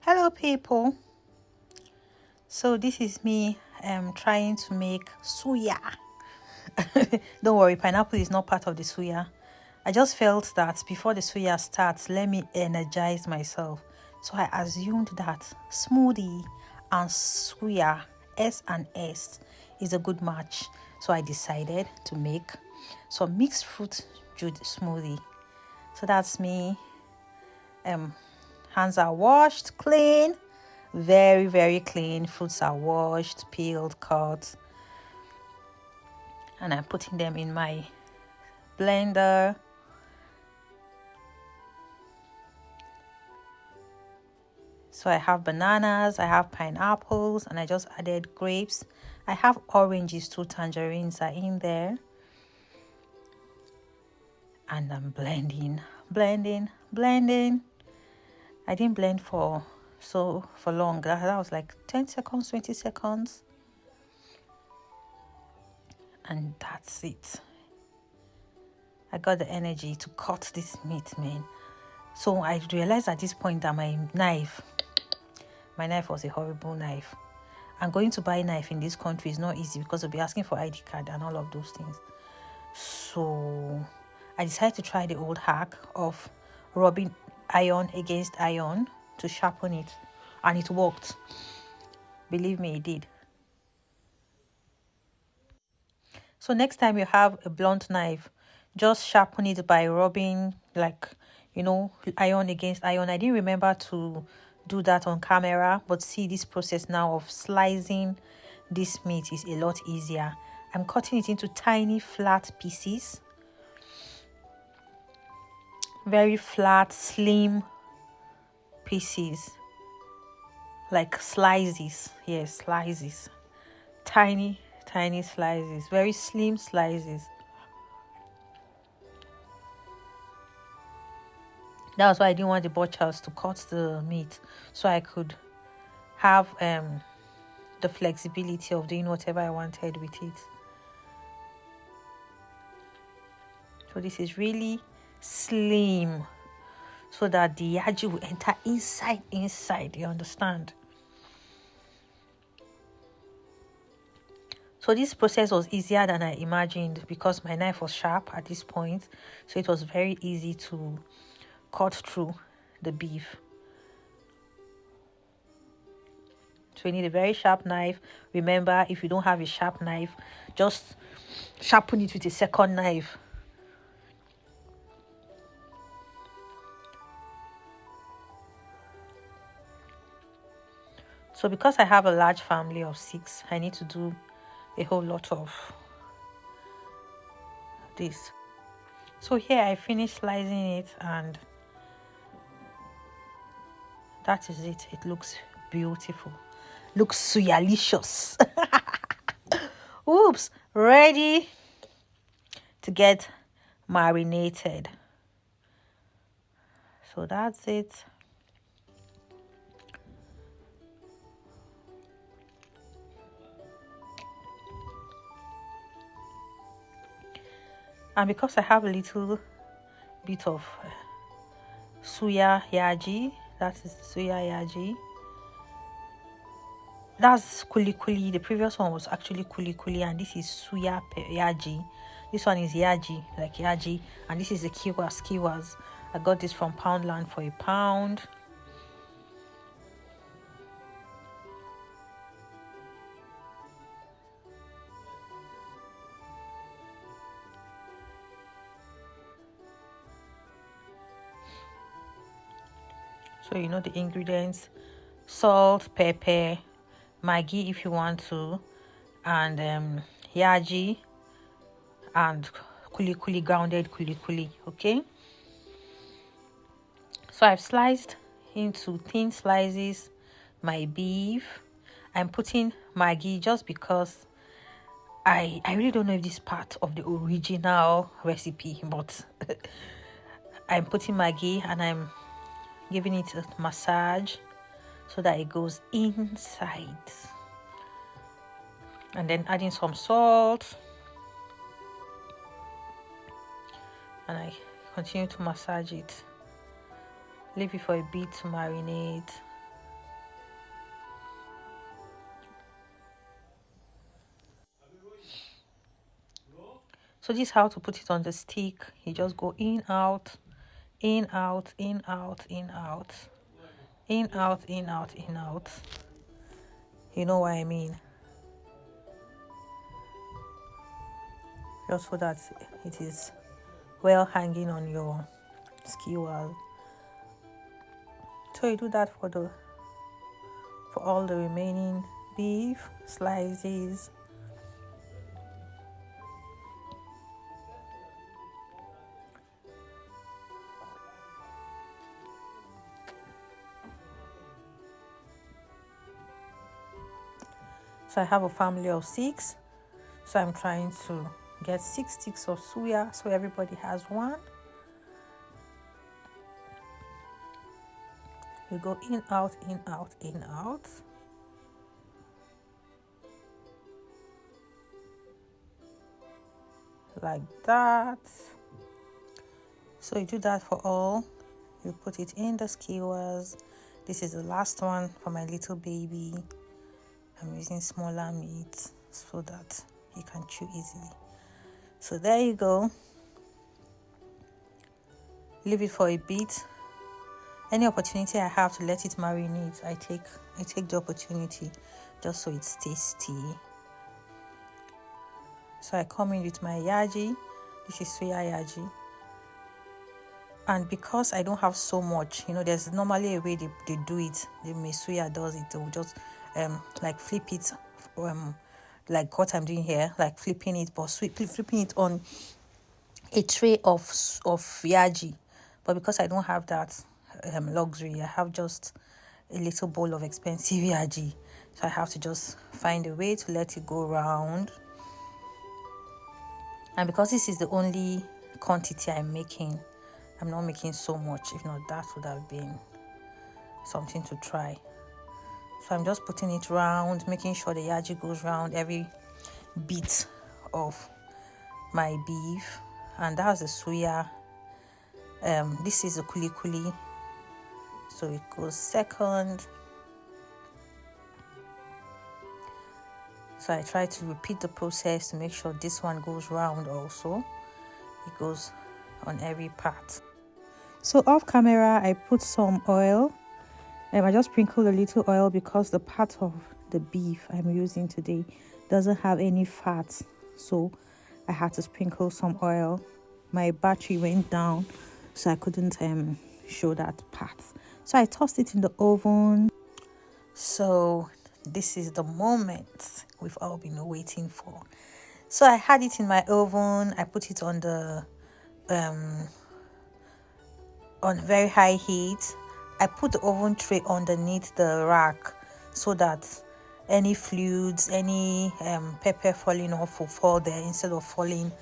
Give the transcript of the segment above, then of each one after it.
Hello people, so this is me trying to make suya. Don't worry, pineapple is not part of the suya. I just felt that before the suya starts, let me energize myself, so I assumed that smoothie and suya, S and S, is a good match. So I decided to make some mixed fruit juice smoothie. So that's me. Hands are washed, clean, very clean. Fruits are washed, peeled, cut, and I'm putting them in my blender. So I have bananas, I have pineapples, and I just added grapes. I have oranges too, tangerines are in there. And I'm blending. I didn't blend for long. That was like 10 seconds, 20 seconds. And that's it. I got the energy to cut this meat, man. So I realized at this point that my knife was a horrible knife. And going to buy a knife in this country is not easy because they'll be asking for ID card and all of those things. So I decided to try the old hack of rubbing iron against iron to sharpen it, and it worked. Believe me, it did. So next time you have a blunt knife, just sharpen it by rubbing, like, iron against iron. I didn't remember to do that on camera, but see, this process now of slicing this meat is a lot easier. I'm cutting it into tiny flat pieces, very flat, slim pieces, like slices. Yes, slices, tiny slices, very slim slices. That was why I didn't want the butchers to cut the meat, so I could have the flexibility of doing whatever I wanted with it. So this is really slim, so that the yaji will enter inside, you understand? So this process was easier than I imagined because my knife was sharp at this point, so it was very easy to cut through the beef. So you need a very sharp knife. Remember, if you don't have a sharp knife, just sharpen it with a second knife. So because I have a large family of 6, I need to do a whole lot of this. So here I finished slicing it, and that is it. It looks beautiful. Looks suyalicious. Oops, ready to get marinated. So that's it. And because I have a little bit of suya yaji, that is suya yaji. That's kuli. The previous one was actually kuli, and this is suya yaji. This one is yaji, like yaji, and this is the kiwas. I got this from Poundland for £1. So you know the ingredients: salt, pepper, Maggi if you want to, and yaji, and kuli, grounded kuli. Okay, so I've sliced into thin slices my beef. I'm putting Maggi just because I really don't know if this is part of the original recipe, but I'm putting Maggi and I'm giving it a massage so that it goes inside, and then adding some salt, and I continue to massage it. Leave it for a bit to marinate. So this is how to put it on the stick. You just go in, out, in, out, in, out, in, out, in, out, in, out, in, out. You know what I mean? Just so that it is well hanging on your skewer. So you do that for all the remaining beef slices. So I have a family of 6. So I'm trying to get 6 sticks of suya so everybody has one. You go in, out, in, out, in, out. Like that. So you do that for all. You put it in the skewers. This is the last one for my little baby. I'm using smaller meat so that he can chew easily. So there you go. Leave it for a bit. Any opportunity I have to let it marinate, I take the opportunity just so it's tasty. So I come in with my yaji. This is soya yaji. And because I don't have so much, there's normally a way they do it. The Suya does it. They will just like flip it, like what I'm doing here, like flipping it, but flipping it on a tray of yaji. But because I don't have that luxury, I have just a little bowl of expensive yaji. So I have to just find a way to let it go round. And because this is the only quantity I'm making, I'm not making so much. If not, that would have been something to try. So I'm just putting it round, making sure the yaji goes round every bit of my beef. And that's the suya. This is the kuli. So it goes second. So I try to repeat the process to make sure this one goes round also. It goes on every part. So off camera, I put some oil. I just sprinkled a little oil because the part of the beef I'm using today doesn't have any fat. So I had to sprinkle some oil. My battery went down, so I couldn't show that part. So I tossed it in the oven. So this is the moment we've all been waiting for. So I had it in my oven. I put it on the on very high heat. I put the oven tray underneath the rack so that any fluids, any pepper falling off will fall there instead of falling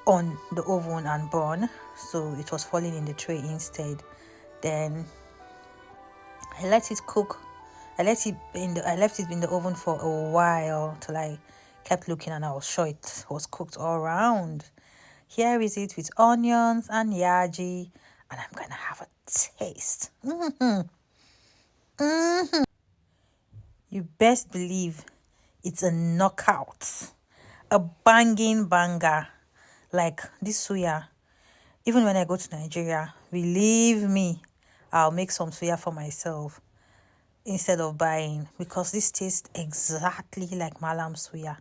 on the oven and burn. So it was falling in the tray instead. Then I let it cook. I left it in the oven for a while till I kept looking and I was sure it was cooked all around. Here is it with onions and yaji, and I'm gonna have a taste. You best believe it's a knockout, a banging banger. Like this suya, even when I go to Nigeria, believe me, I'll make some suya for myself instead of buying, because this tastes exactly like Malam suya.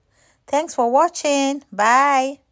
Thanks for watching. Bye.